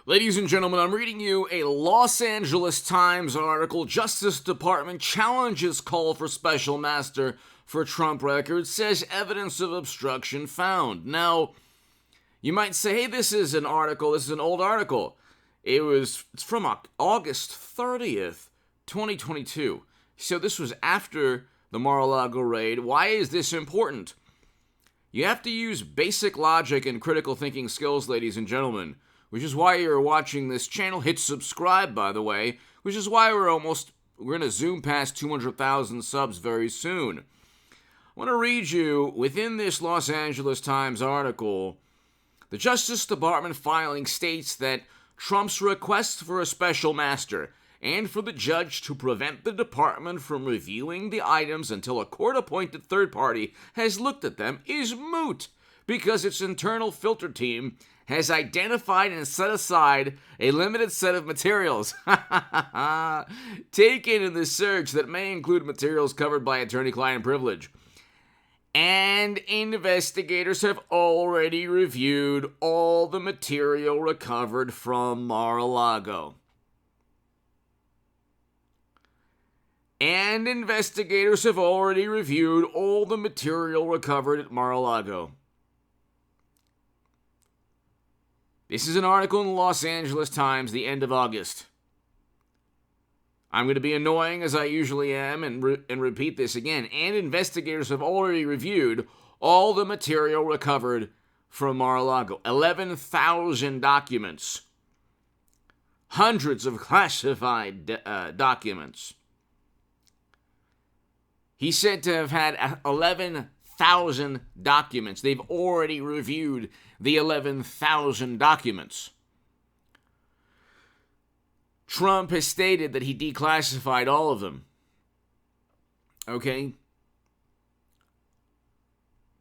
Ladies and gentlemen, I'm reading you a Los Angeles Times article. Justice Department challenges call for special master for Trump records, says evidence of obstruction found. Now, you might say, hey, this is an old article. It's from August 30th, 2022. So this was after the Mar-a-Lago raid. Why is this important? You have to use basic logic and critical thinking skills, ladies and gentlemen, which is why you're watching this channel. Hit subscribe, by the way, which is why we're going to zoom past 200,000 subs very soon. I want to read you, within this Los Angeles Times article, the Justice Department filing states that Trump's request for a special master and for the judge to prevent the department from reviewing the items until a court-appointed third party has looked at them is moot because its internal filter team has identified and set aside a limited set of materials taken in the search that may include materials covered by attorney-client privilege. And investigators have already reviewed all the material recovered from Mar-a-Lago. And investigators have already reviewed all the material recovered at Mar-a-Lago. This is an article in the Los Angeles Times, the end of August. I'm going to be annoying, as I usually am, and repeat this again. And investigators have already reviewed all the material recovered from Mar-a-Lago. 11,000 documents. Hundreds of classified documents. He's said to have had 11,000 documents. They've already reviewed the 11,000 documents. Trump has stated that he declassified all of them. Okay?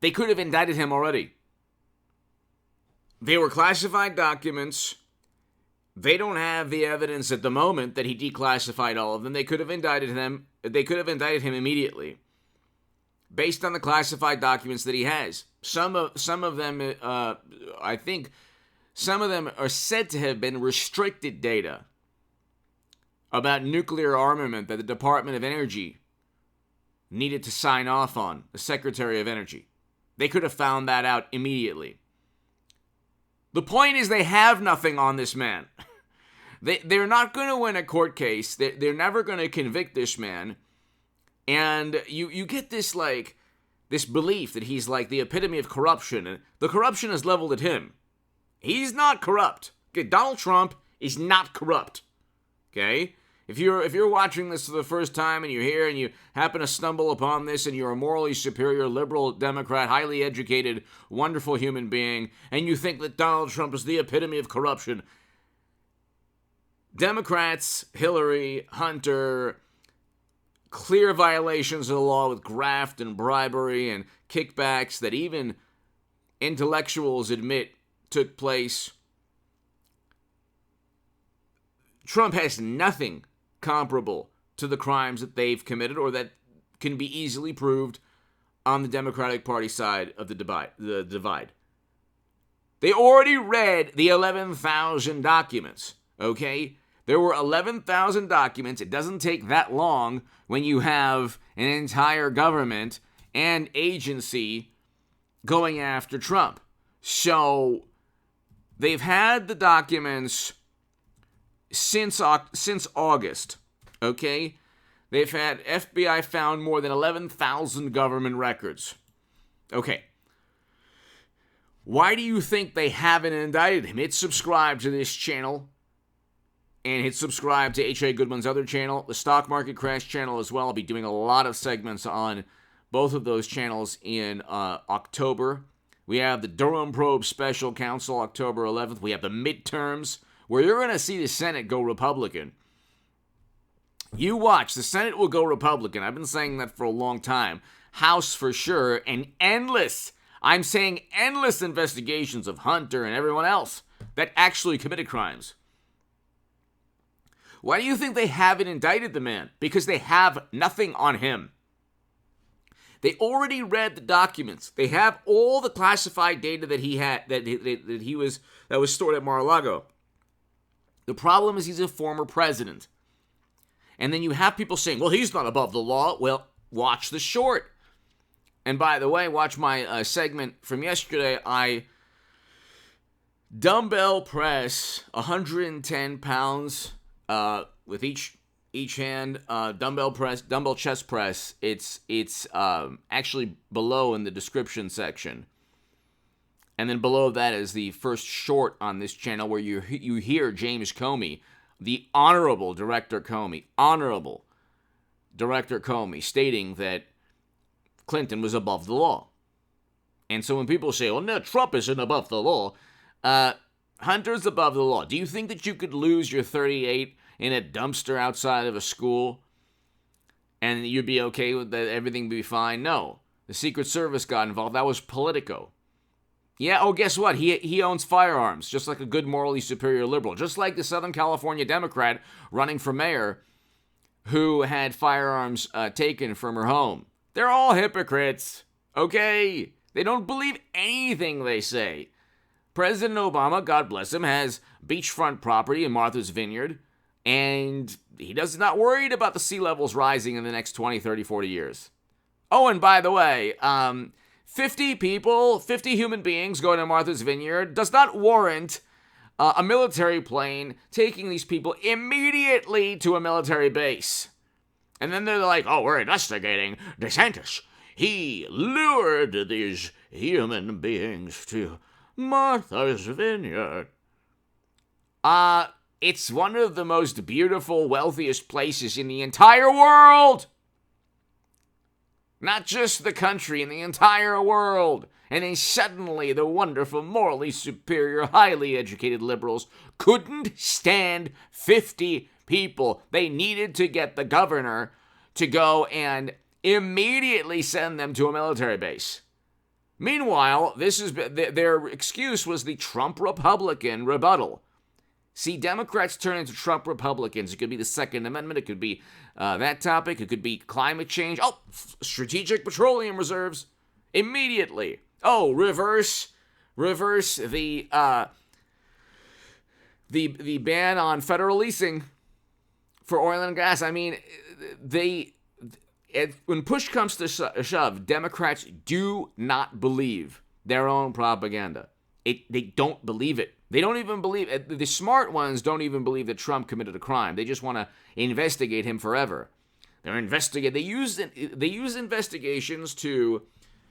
They could have indicted him already. They were classified documents. They don't have the evidence at the moment that he declassified all of them. They could have indicted him. They could have indicted him immediately, based on the classified documents that he has. Some of them, I think, some of them are said to have been restricted data about nuclear armament that the Department of Energy needed to sign off on, the Secretary of Energy. They could have found that out immediately. The point is they have nothing on this man. They're not going to win a court case. They're never going to convict this man. And you get this belief that he's like the epitome of corruption. And the corruption is leveled at him. He's not corrupt. Okay, Donald Trump is not corrupt. Okay? If you're watching this for the first time and you're here and you happen to stumble upon this and you're a morally superior, liberal, Democrat, highly educated, wonderful human being, and you think that Donald Trump is the epitome of corruption, Democrats, Hillary, Hunter, clear violations of the law with graft and bribery and kickbacks that even intellectuals admit took place. Trump has nothing comparable to the crimes that they've committed or that can be easily proved on the Democratic Party side of the divide. They already read the 11,000 documents, okay? There were 11,000 documents. It doesn't take that long when you have an entire government and agency going after Trump. So they've had the documents since August, okay? They've had FBI found more than 11,000 government records. Okay. Why do you think they haven't indicted him? Hit subscribe to this channel and hit subscribe to H.A. Goodman's other channel, the Stock Market Crash channel as well. I'll be doing a lot of segments on both of those channels in October. We have the Durham Probe Special Counsel, October 11th. We have the midterms, where you're going to see the Senate go Republican. You watch, the Senate will go Republican. I've been saying that for a long time. House for sure, and endless, I'm saying endless investigations of Hunter and everyone else that actually committed crimes. Why do you think they haven't indicted the man? Because they have nothing on him. They already read the documents. They have all the classified data that he had, that was stored at Mar-a-Lago. The problem is he's a former president. And then you have people saying, well, he's not above the law. Well, watch the short. And by the way, watch my segment from yesterday. I dumbbell press 110 pounds with each hand. Dumbbell chest press. It's actually below in the description section. And then below that is the first short on this channel where you hear James Comey, the Honorable Director Comey, stating that Clinton was above the law. And so when people say, oh, no, Trump isn't above the law, Hunter's above the law. Do you think that you could lose your 38 in a dumpster outside of a school and you'd be okay with that, everything would be fine? No. The Secret Service got involved. That was Politico. Yeah, oh, guess what? He owns firearms, just like a good morally superior liberal. Just like the Southern California Democrat running for mayor who had firearms taken from her home. They're all hypocrites, okay? They don't believe anything they say. President Obama, God bless him, has beachfront property in Martha's Vineyard, and he does not worried about the sea levels rising in the next 20, 30, 40 years. Oh, and by the way, 50 human beings going to Martha's Vineyard does not warrant a military plane taking these people immediately to a military base. And then they're like, oh, we're investigating DeSantis. He lured these human beings to Martha's Vineyard. It's one of the most beautiful, wealthiest places in the entire world. Not just the country, in the entire world. And then suddenly the wonderful, morally superior, highly educated liberals couldn't stand 50 people. They needed to get the governor to go and immediately send them to a military base. Meanwhile, their excuse was the Trump Republican rebuttal. See, Democrats turn into Trump Republicans. It could be the Second Amendment. It could be that topic. It could be climate change. Oh, strategic petroleum reserves. Immediately. Oh, reverse the ban on federal leasing for oil and gas. I mean, when push comes to shove, Democrats do not believe their own propaganda. They don't believe it. They don't even believe it. The smart ones don't even believe that Trump committed a crime. They just want to investigate him forever. They use investigations to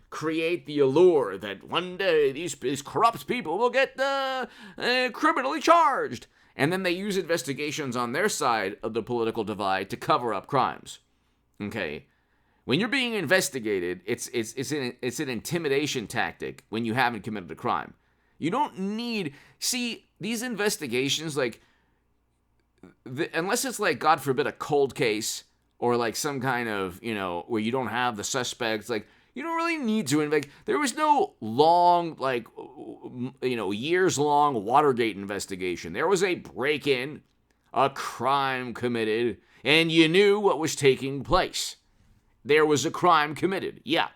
create the allure that one day these corrupt people will get criminally charged. And then they use investigations on their side of the political divide to cover up crimes. Okay? When you're being investigated, it's an intimidation tactic when you haven't committed a crime. You don't need... See, these investigations, unless it's like, God forbid, a cold case or like some kind of, where you don't have the suspects, you don't really need to investigate. There was no long, years-long Watergate investigation. There was a break-in, a crime committed, and you knew what was taking place. There was a crime committed. Yeah.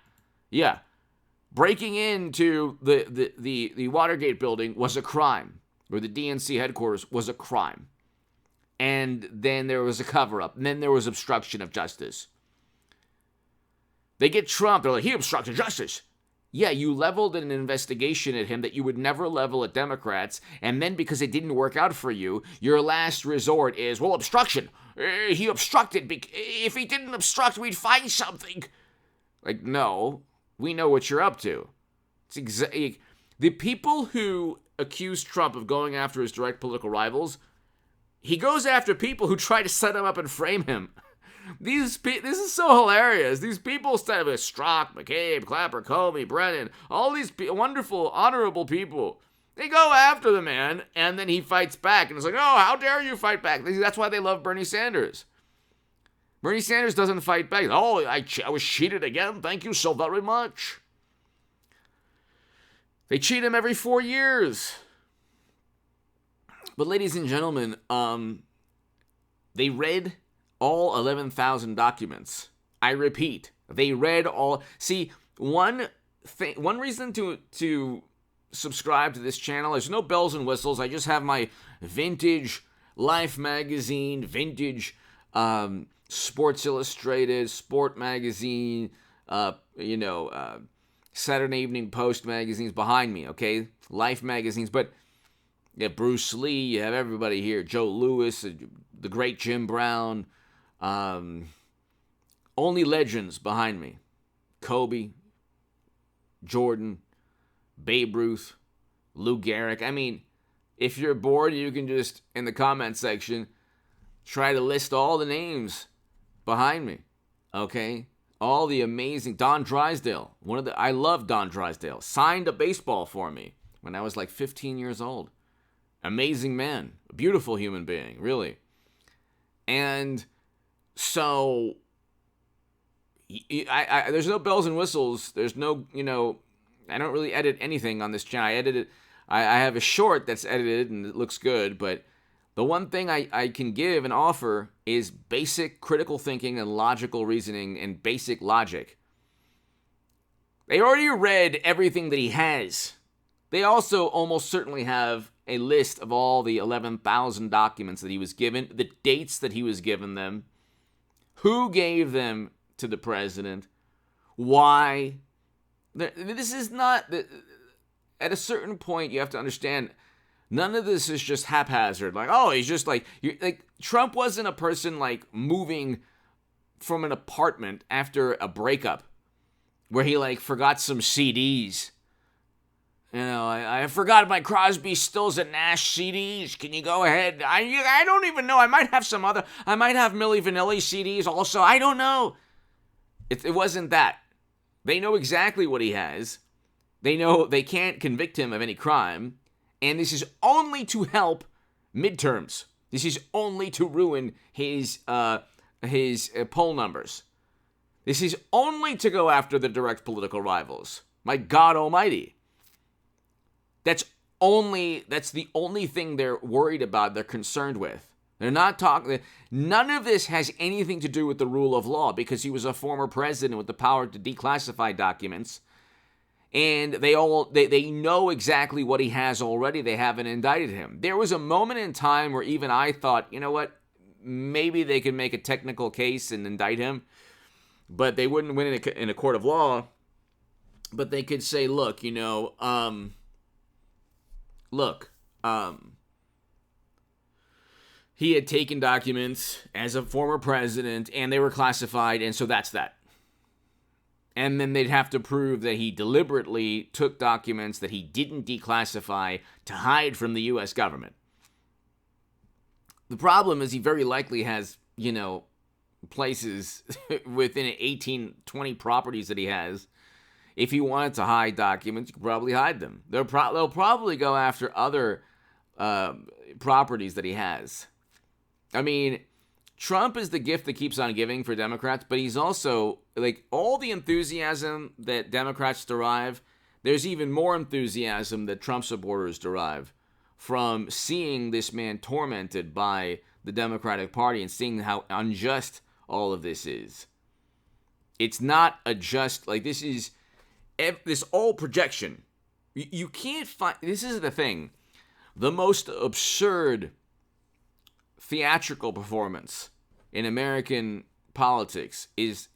Breaking into the Watergate building was a crime, or the DNC headquarters was a crime. And then there was a cover-up, and then there was obstruction of justice. They get Trump, they're like, he obstructed justice. Yeah, you leveled an investigation at him that you would never level at Democrats, and then because it didn't work out for you, your last resort is, well, obstruction. He obstructed. If he didn't obstruct, we'd find something. No. We know what you're up to. The people who accuse Trump of going after his direct political rivals, he goes after people who try to set him up and frame him. This is so hilarious. These people, instead of Strzok, McCabe, Clapper, Comey, Brennan, all these wonderful, honorable people, they go after the man, and then he fights back. And it's like, oh, how dare you fight back? That's why they love Bernie Sanders. Bernie Sanders doesn't fight back. Oh, I was cheated again. Thank you so very much. They cheat him every 4 years. But ladies and gentlemen, they read all 11,000 documents. I repeat, they read all. See, one reason to subscribe to this channel, there's no bells and whistles. I just have my vintage Life magazine, vintage, Sports Illustrated, Sport magazine, Saturday Evening Post magazines behind me, okay? Life magazines, but you have Bruce Lee, you have everybody here, Joe Louis, the great Jim Brown, only legends behind me. Kobe, Jordan, Babe Ruth, Lou Gehrig. I mean, if you're bored, you can just, in the comment section, try to list all the names behind me, okay? All the amazing, Don Drysdale, I love Don Drysdale, signed a baseball for me when I was like 15 years old. Amazing man, a beautiful human being, really. And so, there's no bells and whistles. There's no, I don't really edit anything on this channel. I have a short that's edited and it looks good, but the one thing I can give and offer is basic critical thinking and logical reasoning and basic logic. They already read everything that he has. They also almost certainly have a list of all the 11,000 documents that he was given, the dates that he was given them, who gave them to the president, why. This is not, at a certain point you have to understand, none of this is just haphazard. Like, oh, he's just like Trump wasn't a person like moving from an apartment after a breakup where he like forgot some CDs. I forgot my Crosby, Stills, and Nash CDs. Can you go ahead? I don't even know. I might have Milli Vanilli CDs also. I don't know. It wasn't that. They know exactly what he has. They know they can't convict him of any crime. And this is only to help midterms. This is only to ruin his poll numbers. This is only to go after the direct political rivals. My God Almighty. That's the only thing they're worried about, they're concerned with. They're not talking, none of this has anything to do with the rule of law because he was a former president with the power to declassify documents. And they know exactly what he has already. They haven't indicted him. There was a moment in time where even I thought, you know what, maybe they could make a technical case and indict him, but they wouldn't win in a court of law. But they could say, look, he had taken documents as a former president and they were classified, and so that's that. And then they'd have to prove that he deliberately took documents that he didn't declassify to hide from the U.S. government. The problem is he very likely has, places within 18, 20 properties that he has. If he wanted to hide documents, you could probably hide them. They'll probably go after other properties that he has. I mean, Trump is the gift that keeps on giving for Democrats, but he's also, like, all the enthusiasm that Democrats derive, there's even more enthusiasm that Trump supporters derive from seeing this man tormented by the Democratic Party and seeing how unjust all of this is. It's not a just, like, this is this all projection. You can't find, this is the thing, the most absurd theatrical performance in American politics is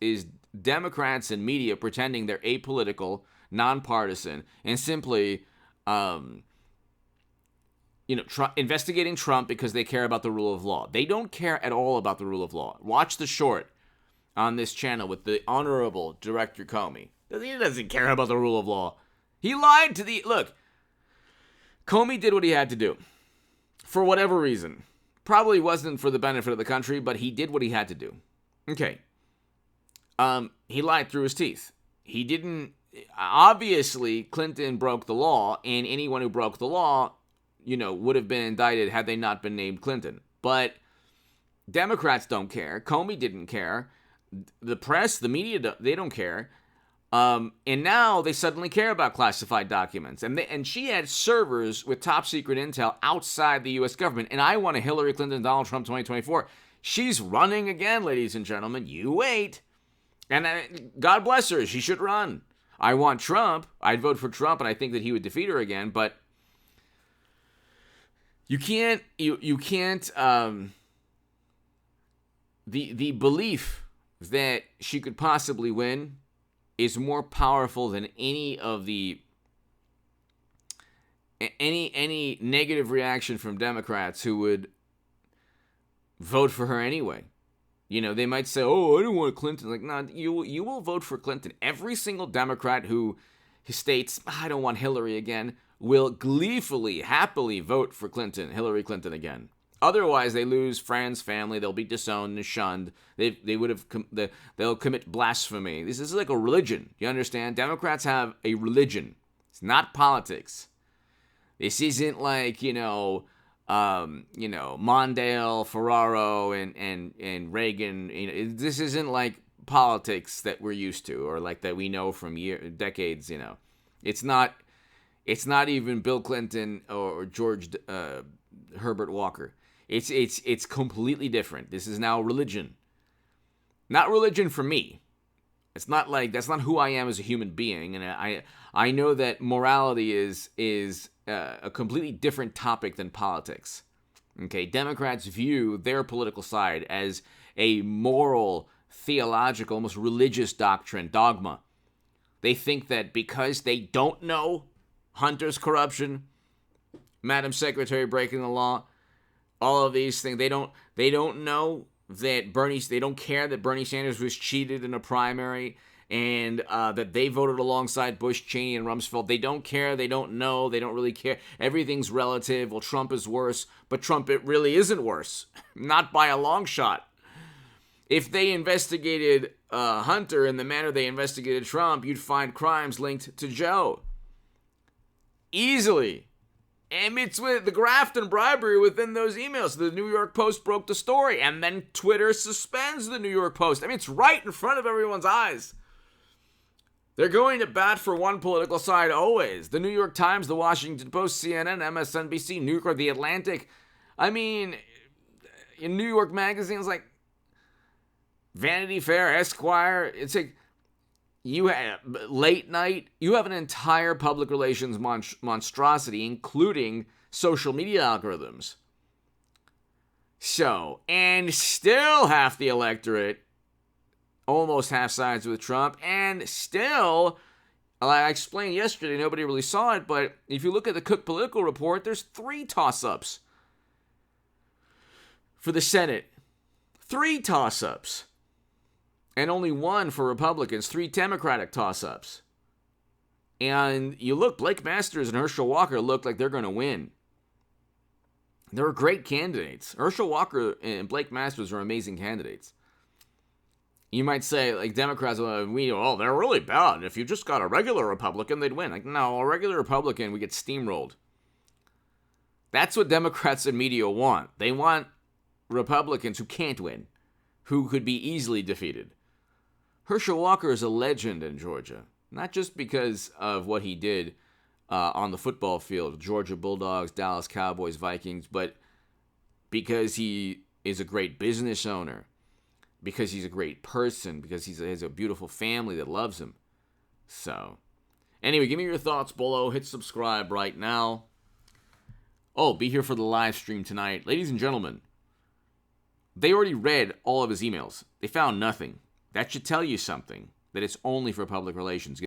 Democrats and media pretending they're apolitical, nonpartisan, and simply, investigating Trump because they care about the rule of law. They don't care at all about the rule of law. Watch the short on this channel with the Honorable Director Comey. He doesn't care about the rule of law. He lied to look, Comey did what he had to do. For whatever reason. Probably wasn't for the benefit of the country, but he did what he had to do. Okay. He lied through his teeth. He didn't, obviously, Clinton broke the law, and anyone who broke the law, would have been indicted had they not been named Clinton. But Democrats don't care. Comey didn't care. The press, the media, they don't care. And now they suddenly care about classified documents. And she had servers with top secret intel outside the U.S. government. And I want a Hillary Clinton, Donald Trump 2024. She's running again, ladies and gentlemen. You wait. And God bless her. She should run. I want Trump. I'd vote for Trump, and I think that he would defeat her again. But The belief that she could possibly win is more powerful than any negative reaction from Democrats who would vote for her anyway. They might say, "Oh, I don't want Clinton." Like, no, you will vote for Clinton. Every single Democrat who states, "I don't want Hillary again," will gleefully, happily vote for Hillary Clinton again. Otherwise, they lose friends, family. They'll be disowned and shunned. They'll commit blasphemy. This is like a religion. You understand? Democrats have a religion. It's not politics. This isn't like Mondale, Ferraro, and Reagan. This isn't like politics that we're used to, or like that we know from decades. It's not even Bill Clinton or George Herbert Walker. It's completely different. This is now religion. Not religion for me. It's not like that's not who I am as a human being, and I know that morality is a completely different topic than politics. Okay, Democrats view their political side as a moral, theological, almost religious dogma. They think that because they don't know Hunter's corruption, Madam Secretary breaking the law, all of these things, they don't know that they don't care that Bernie Sanders was cheated in a primary and that they voted alongside Bush, Cheney, and Rumsfeld. They don't care. They don't know. They don't really care. Everything's relative. Well, Trump is worse, but Trump, it really isn't worse. Not by a long shot. If they investigated Hunter in the manner they investigated Trump, you'd find crimes linked to Joe. Easily. And it's with the graft and bribery within those emails. The New York Post broke the story, and then Twitter suspends the New York Post. I mean, it's right in front of everyone's eyes. They're going to bat for one political side always. The New York Times, the Washington Post, CNN, MSNBC, New Yorker, The Atlantic. I mean, in New York magazines like Vanity Fair, Esquire, it's like you have late night. You have an entire public relations monstrosity, including social media algorithms. So, and still half the electorate, almost half sides with Trump, and still, I explained yesterday, nobody really saw it, but if you look at the Cook Political Report, there's 3 toss-ups for the Senate. 3 toss-ups. And only 1 for Republicans, 3 Democratic toss-ups. And you look, Blake Masters and Herschel Walker look like they're going to win. They're great candidates. Herschel Walker and Blake Masters are amazing candidates. You might say, like, Democrats, they're really bad. If you just got a regular Republican, they'd win. Like, no, a regular Republican, we get steamrolled. That's what Democrats and media want. They want Republicans who can't win, who could be easily defeated. Herschel Walker is a legend in Georgia, not just because of what he did on the football field, Georgia Bulldogs, Dallas Cowboys, Vikings, but because he is a great business owner, because he's a great person, because he has a beautiful family that loves him. So, anyway, give me your thoughts below. Hit subscribe right now. Oh, be here for the live stream tonight. Ladies and gentlemen, they already read all of his emails. They found nothing. That should tell you something, that it's only for public relations.